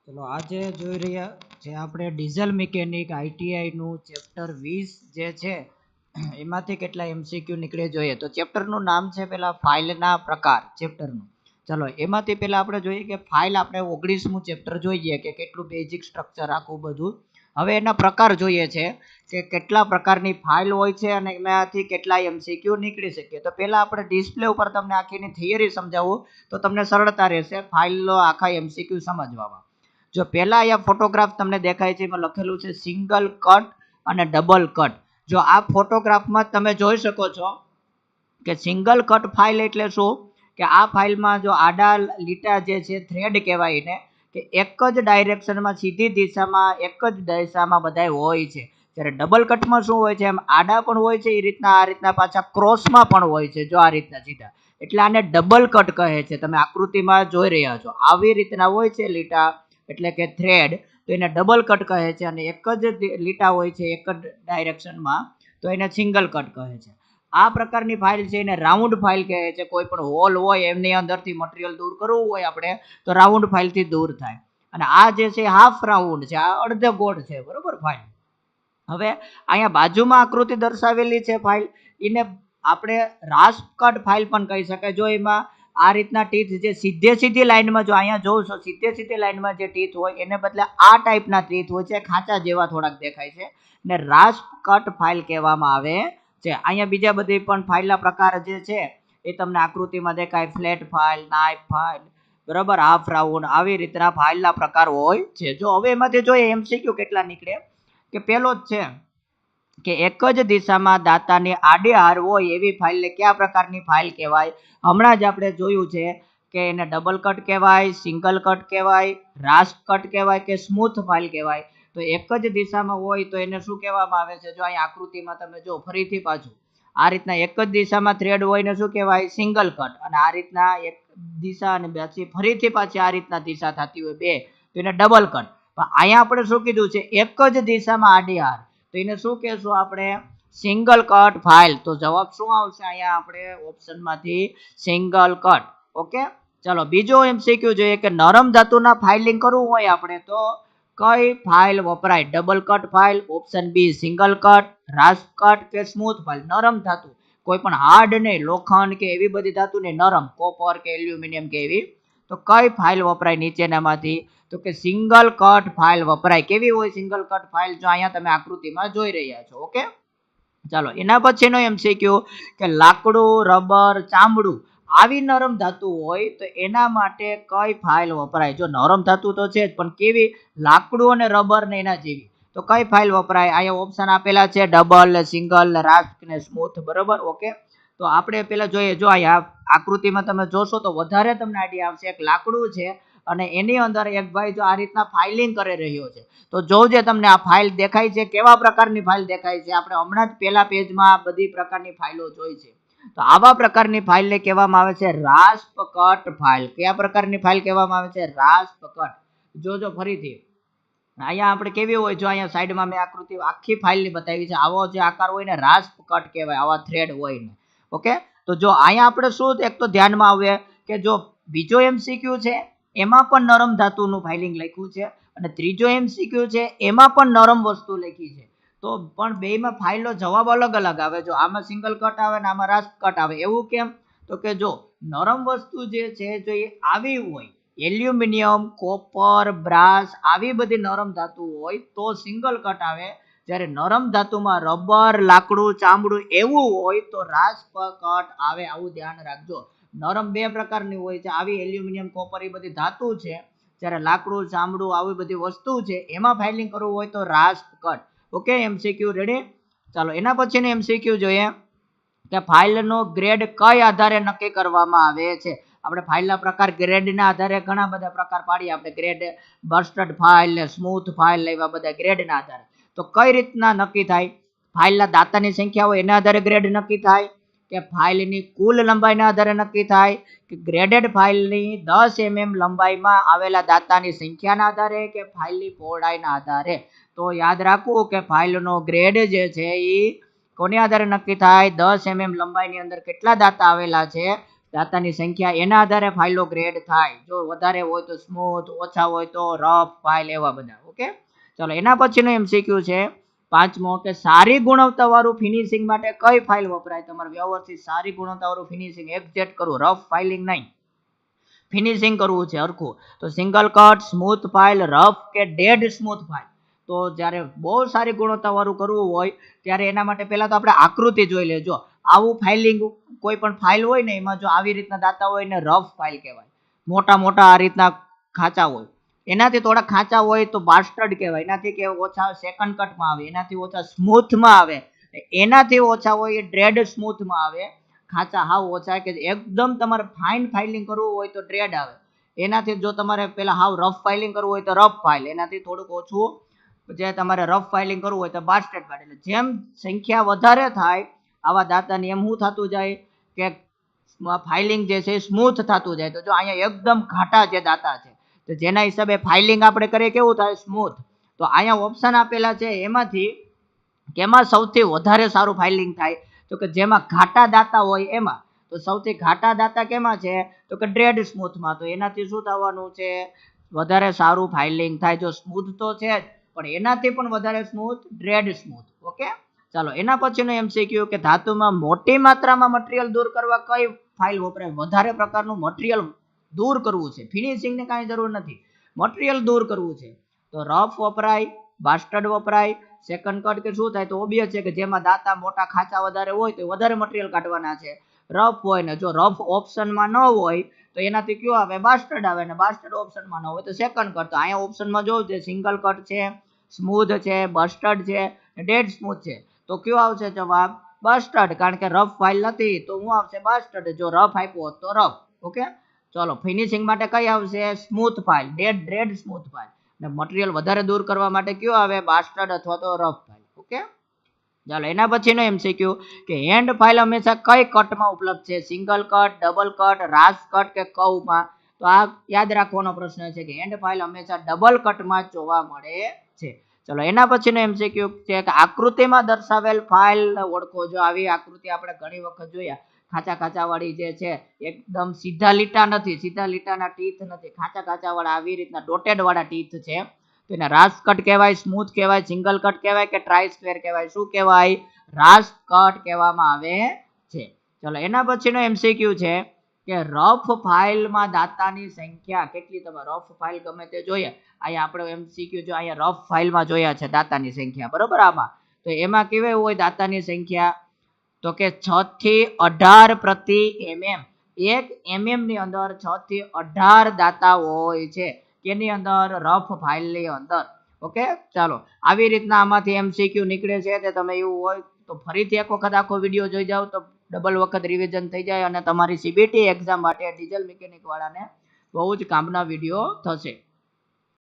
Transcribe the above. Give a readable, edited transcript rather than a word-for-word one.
ચલો આજે જોઈ રહ્યા જે આપણે ડીઝલ મિકેનિક આઈટીઆઈનું ચેપ્ટર 20 જે છે એમાંથી કેટલા એમસીક્યુ નીકળે જોઈએ. તો ચેપ્ટરનું નામ છે પેલા ફાઇલના પ્રકાર ચેપ્ટરનું. ચલો એમાંથી પહેલા આપણે જોઈએ કે ફાઇલ આપણે 19મું ચેપ્ટર જોઈએ કે કેટલું બેઝિક સ્ટ્રક્ચર આખું બધું. હવે એના પ્રકાર જોઈએ છે કે કેટલા પ્રકારની ફાઇલ હોય છે અને એમાંથી કેટલા એમસીક્યુ નીકળી શકે. તો પહેલા આપણે ડિસ્પ્લે ઉપર તમને આખીની થિયરી સમજાવું તો તમને સરળતા રહેશે ફાઇલનો આખા એમસીક્યુ સમજવામાં. જો પહેલા અહીંયા ફોટોગ્રાફ તમને દેખાય છે એમાં લખેલું છે સિંગલ કટ અને ડબલ કટ. જો આ ફોટોગ્રાફમાં તમે જોઈ શકો છો કે સિંગલ કટ ફાઇલ એટલે શું કે આ ફાઇલમાં જો આડા લીટા જે છે થ્રેડ કહેવાય ને કે એક જ ડાયરેક્શનમાં સીધી દિશામાં એક જ દિશામાં બધાય હોય છે. જ્યારે ડબલ કટમાં શું હોય છે એમ આડા પણ હોય છે એ રીતના આ રીતના પાછા ક્રોસમાં પણ હોય છે. જો આ રીતના સીધા એટલે આને ડબલ કટ કહે છે. તમે આકૃતિમાં જોઈ રહ્યા છો આવી રીતના હોય છે લીટા એટલે કે થ્રેડ તો એને ડબલ કટ કહે છે અને એક જ લીટા હોય છે એક જ ડાયરેક્શનમાં તો એને સિંગલ કટ કહે છે. આ પ્રકારની ફાઇલ છે એને રાઉન્ડ ફાઇલ કહે છે. કોઈ પણ હોલ હોય એમની અંદરથી મટીરિયલ દૂર કરવું હોય આપણે તો રાઉન્ડ ફાઇલથી દૂર થાય. અને આ જે છે હાફ રાઉન્ડ છે, આ અડધો ગોળ છે, બરોબર ફાઇલ. હવે અહીંયા બાજુમાં આકૃતિ દર્શાવેલી છે ફાઇલ એને આપણે રાસ્પ કટ ફાઇલ પણ કહી શકાય. જો એમાં આ રીતના ટીથ જે સીધી લાઈનમાં જો અહીંયા જોઉં છો સીધી લાઈનમાં જે ટીથ હોય એને બદલે આ ટાઈપના ટીથ હોય છે, ખાંચા જેવા થોડાક દેખાય છે ને રાસ્પ કટ ફાઇલ કહેવામાં આવે છે. અહીંયા બીજા બધી પણ ફાઇલના પ્રકાર જે છે એ તમને આકૃતિમાં દેખાય, ફ્લેટ ફાઇલ, નાઇફ ફાઇલ, બરાબર, હાફ રાઉન્ડ, આવી રીતના ફાઇલના પ્રકાર હોય છે. જો હવે એમાંથી જોઈએ એમસીક્યુ કેટલા નીકળે કે પહેલો જ છે કે એક જ દિશામાં દાતાની આડી હાર હોય એવી ફાઇલને કયા પ્રકારની ફાઇલ કહેવાય. હમણાં જ આપણે જોયું છે કે એને ડબલ કટ કહેવાય, સિંગલ કટ કહેવાય, રાસ્પ કટ કહેવાય કે સ્મૂથ ફાઇલ કહેવાય. તો એક જ દિશામાં હોય તો એને શું કહેવામાં આવે છે? જો અહીં આકૃતિમાં તમે જો ફરીથી પાછું આ રીતના એક જ દિશામાં થ્રેડ હોય ને શું કહેવાય? Single cut. અને આ રીતના એક દિશા અને પછી ફરીથી પાછી આ રીતના દિશા થતી હોય બે તો એને ડબલ કટ. પણ અહીંયા આપણે શું કીધું છે? એક જ દિશામાં આડી હાર તો એને શું કહેશું આપણે? Single cut file. તો જવાબ શું આવશે અહીંયા આપણે ઓપ્શનમાંથી? Single cut. ઓકે, ચાલો બીજો એમસીક્યુ જોઈએ કે નરમ ધાતુના ફાઇલિંગ કરવું હોય આપણે તો કઈ ફાઇલ વપરાય? Double cut file, option B single cut, rasp cut કે સ્મૂથ ફાઇલ. નરમ ધાતુ, કોઈ પણ હાર્ડ નહીં, લોખંડ કે એવી બધી ધાતુ નહીં, નરમ, કોપર કે એલ્યુમિનિયમ કે એવી. તો કઈ ફાઇલ વપરાય નીચેનામાંથી? તો કે સિંગલ કટ ફાઇલ વપરાય. કેવી હોય સિંગલ કટ ફાઇલ? જો અહીંયા તમે આકૃતિમાં જોઈ રહ્યા છો. ઓકે, ચાલો એના પછીનો એમસીક્યુ કે લાકડું, રબર, ચામડું આવી નરમ ધાતુ હોય તો એના માટે કઈ ફાઇલ વપરાય? જો નરમ ધાતુ તો છે જ પણ કેવી? લાકડું અને રબર ને એના જેવી. તો કઈ ફાઇલ વપરાય? અહીંયા ઓપ્શન આપેલા છે ડબલ, સિંગલ, રાસ્પ ને સ્મૂથ, બરોબર. ઓકે, તો આપણે પેલા જોઈએ. જો અહીંયા આકૃતિમાં તમે જોશો તો વધારે તમને આઈડિયા આવશે. એક લાકડું છે અને એની અંદર એક ભાઈ જો આ રીતના ફાઇલિંગ કરી રહ્યો છે. તો જોજે તમને આ ફાઇલ દેખાય છે, કેવા પ્રકારની ફાઇલ દેખાય છે? આપણે હમણાં જ પહેલા પેજમાં બધી પ્રકારની ફાઇલો જોઈ છે. તો આવા પ્રકારની ફાઇલને કહેવામાં આવે છે રાસ્પ કટ ફાઇલ. કયા પ્રકારની ફાઇલ કહેવામાં આવે છે? રાસ્પ કટ. જોજો ફરીથી અહીંયા આપણે કેવી હોય? જો અહીંયા સાઈડમાં મેં આકૃતિ આખી ફાઇલની બતાવી છે. આવો જે આકાર હોય ને રાસ્પ કટ કહેવાય, આવા થ્રેડ હોય ને. ઓકે, તો જો અહીંયા આપણે શું એક તો ધ્યાનમાં આવે કે જો બીજો એમસીક્યુ છે એમાં પણ નરમ ધાતુનું ફાઇલિંગ લખ્યું છે અને ત્રીજો એમસીક્યુ છે એમાં પણ નરમ વસ્તુ લખી છે. તો પણ બેમાં ફાઇલો જવાબ અલગ અલગ આવે. જો આમાં સિંગલ કટ આવે ને આમાં રાસ્પ કટ આવે. એવું કેમ? તો કે જો નરમ વસ્તુ જે છે જો એ આવી હોય, એલ્યુમિનિયમ, કોપર, બ્રાસ આવી બધી નરમ ધાતુ હોય તો સિંગલ કટ આવે. જ્યારે નરમ ધાતુમાં રબર, લાકડું, ચામડું એવું હોય તો રાસ્પ કટ આવે. આવું ધ્યાન રાખજો. નરમ બે પ્રકારની હોય છે. આવી એલ્યુમિનિયમ, કોપર એ બધી ધાતુ છે. જ્યારે લાકડું, ચામડું આવી બધી વસ્તુ છે એમાં ફાઇલિંગ કરવું હોય તો રાસ્પ કટ. Okay, MCQ ready. ચાલો એના પછીનો એમસીક્યુ જોઈએ કે ફાઇલનો ગ્રેડ કઈ આધારે નક્કી કરવામાં આવે છે? આપણે ફાઇલના પ્રકાર ગ્રેડના આધારે ઘણા બધા પ્રકાર પાડીએ આપણે. ગ્રેડ બસ્ટર્ડ ફાઇલ ને સ્મૂથ ફાઇલ એવા બધા ગ્રેડના આધારે. તો કઈ રીતના નક્કી થાય? ફાઇલના દાતાની સંખ્યા હોય એના આધારે ગ્રેડ નક્કી થાય કે ફાઇલની કુલ લંબાઈના આધારે નક્કી થાય કે ગ્રેડેડ ફાઇલની 10 mm લંબાઈમાં આવેલા દાતાની સંખ્યાના આધારે કે ફાઇલની પહોળાઈના આધારે? તો યાદ રાખવું કે ફાઇલનો ગ્રેડ જે છે એ કોને આધારે નક્કી થાય? 10 mm લંબાઈની અંદર કેટલા દાતા આવેલા છે દાતાની સંખ્યા એના આધારે ફાઇલો ગ્રેડ થાય. જો વધારે હોય તો સ્મૂથ, ઓછા હોય તો રફ ફાઇલ, એવા બધા. ઓકે, ચલો એના પછીનો MCQ છે પાંચમો કે સારી ગુણવત્તાવાળું ફિનિશિંગ માટે કઈ ફાઇલ વપરાય? તમારે વ્યવસ્થિત સારી ગુણવત્તાવાળું ફિનિશિંગ એક્ઝેક્ટ કરવું, રફ ફાઇલિંગ નહીં, ફિનિશિંગ કરવું છે હરખું. તો single cut, smooth file, rough કે ડેડ સ્મૂથ ફાઇલ? તો જ્યારે બહુ સારી ગુણવત્તાવાળું કરવું હોય ત્યારે એના માટે પહેલા તો આપણે આકૃતિ જોઈ લેજો. આવું ફાઇલિંગ કોઈ પણ ફાઇલ હોય ને એમાં જો આવી રીતના દાતા હોય ને રફ ફાઇલ કહેવાય. મોટા મોટા આ રીતના ખાંચા હોય, એનાથી થોડા ખાંચા હોય તો બાસ્ટર્ડ કહેવાય. એનાથી કે ઓછા સેકન્ડ કટમાં આવે, એનાથી ઓછા સ્મૂથમાં આવે, એનાથી ઓછા હોય એ ડ્રેડ સ્મૂથમાં આવે. ખાંચા હાવ ઓછા કે એકદમ તમારે ફાઇન ફાઇલિંગ કરવું હોય તો ડ્રેડ આવે. એનાથી જો તમારે પેલા હાવ રફ ફાઇલિંગ કરવું હોય તો રફ ફાઇલ, એનાથી થોડુંક ઓછું જે તમારે રફ ફાઇલિંગ કરવું હોય તો બાસ્ટેડ ફાઇલ. એટલે જેમ સંખ્યા વધારે થાય આવા દાતાની એમ શું થતું જાય કે ફાઇલિંગ જે છે સ્મૂથ થતું જાય. તો જો અહીંયા એકદમ ઘાટા જે દાતા છે તો જેના હિસાબે ફાઇલિંગ આપણે કરીએ કેવું થાય? સ્મૂથ. તો અહીંયા ઓપ્શન આપેલા છે એમાંથી કેમાં સૌથી વધારે સારું ફાઇલિંગ થાય? તો કે જેમાં ઘાટા દાતા હોય એમાં. તો સૌથી ઘાટા દાતા કેમાં છે? તો કે ડ્રેડ સ્મૂથમાં. તો એનાથી શું થવાનું છે? વધારે સારું ફાઇલિંગ થાય. જો સ્મૂથ તો છે જ, પણ એનાથી પણ વધારે સ્મૂથ ડ્રેડ સ્મૂથ. ઓકે, ચાલો એના પછીનો MCQ કે ધાતુમાં મોટી માત્રામાં મટીરિયલ દૂર કરવા કઈ ફાઇલ વપરાય? વધારે પ્રકારનું મટીરિયલ દૂર કરવું છે, ફિનિશિંગની કાંઈ જરૂર નથી, મટીરિયલ દૂર કરવું છે. તો રફ વપરાય, બાસ્ટર્ડ વપરાય, સેકન્ડ કટ કે શું થાય? તો ઓબ્વિયસ છે કે જેમાં દાતા મોટા ખાંચા વધારે હોય તો વધારે મટીરિયલ કાઢવાના છે. રફ હોય ને, જો રફ ઓપ્શનમાં ન હોય તો એનાથી કયો આવે? બાસ્ટર્ડ આવે. ને બાસ્ટર્ડ ઓપ્શનમાં ન હોય તો સેકન્ડ કટ. તો અહીંયા ઓપ્શનમાં જોવું છે સિંગલ કટ છે, સ્મૂથ છે, બસ્ટર્ડ છે, ડેડ સ્મૂથ છે. તો કયો આવશે જવાબ? બસ્ટર્ડ. કારણ કે રફ ફાઇલ નથી તો શું આવશે? બસ્ટર્ડ. જો રફ આપ્યો હોત તો રફ. ઓકે, ચલો ફિનિશિંગ માટે કઈ આવશે? સ્મૂથ ફાઇલ, ડ્રેડ સ્મૂથ ફાઇલ. ને મટીરિયલ વધારે દૂર કરવા માટે કયો આવે? બાસ્ટર્ડ અથવા તો રફ ફાઇલ. ઓકે, ચાલો એના પછીનો MCQ કે હેન્ડ ફાઇલ હંમેશા કઈ કટમાં ઉપલબ્ધ છે? સિંગલ કટ, ડબલ કટ, રાસ કટ કે કર્વમાં? તો આ યાદ રાખવાનો પ્રશ્ન છે કે હેન્ડ ફાઇલ હંમેશા ડબલ કટમાં જોવા મળે છે. ચલો એના પછીનો MCQ છે કે આકૃતિમાં દર્શાવેલ ફાઇલ ઓળખો. જો આવી આકૃતિ આપણે ઘણી વખત જોયા, ખાંચા ખાંચા વાળી જે છે એકદમ સીધા લીટા નથી, સીધા લીટાના ટીથ નથી, ખાંચા ખાંચા વાળા આવી રીતના ડોટેડ વાળા ટીથ છે. તો એને રાસ કટ કહેવાય, સ્મૂથ કહેવાય, સિંગલ કટ કહેવાય કે ટ્રાય સ્ક્વેર કહેવાય? શું કહેવાય? રાસ કટ કહેવામાં આવે છે. ચલો એના પછીનો MCQ છે કે રફ ફાઇલમાં દાતાની સંખ્યા કેટલી? તમે રફ ફાઇલ ગમે તે જોઈએ, અહીંયા આપણે MCQ જો અહીંયા રફ ફાઇલમાં જોયા છે દાતાની સંખ્યા, બરોબર? આમાં તો એમાં કેવી હોય દાતાની સંખ્યા? તો કે 6 થી 18 પ્રતિ mm. 1 mm ની અંદર 6 થી 18 દાતા હોય છે. કેની અંદર? રફ ફાઇલની અંદર. ઓકે, ચાલો આવી રીતના આમાંથી MCQ નીકળે છે. તે તમે એવું હોય તો ફરીથી એક વખત આખો વિડીયો જોઈ જાઓ તો ડબલ વખત રિવિઝન થઈ જાય અને તમારી CBT એક્ઝામ માટે ડીઝલ મિકેનિક વાળાને બહુ જ કામના વિડીયો થશે.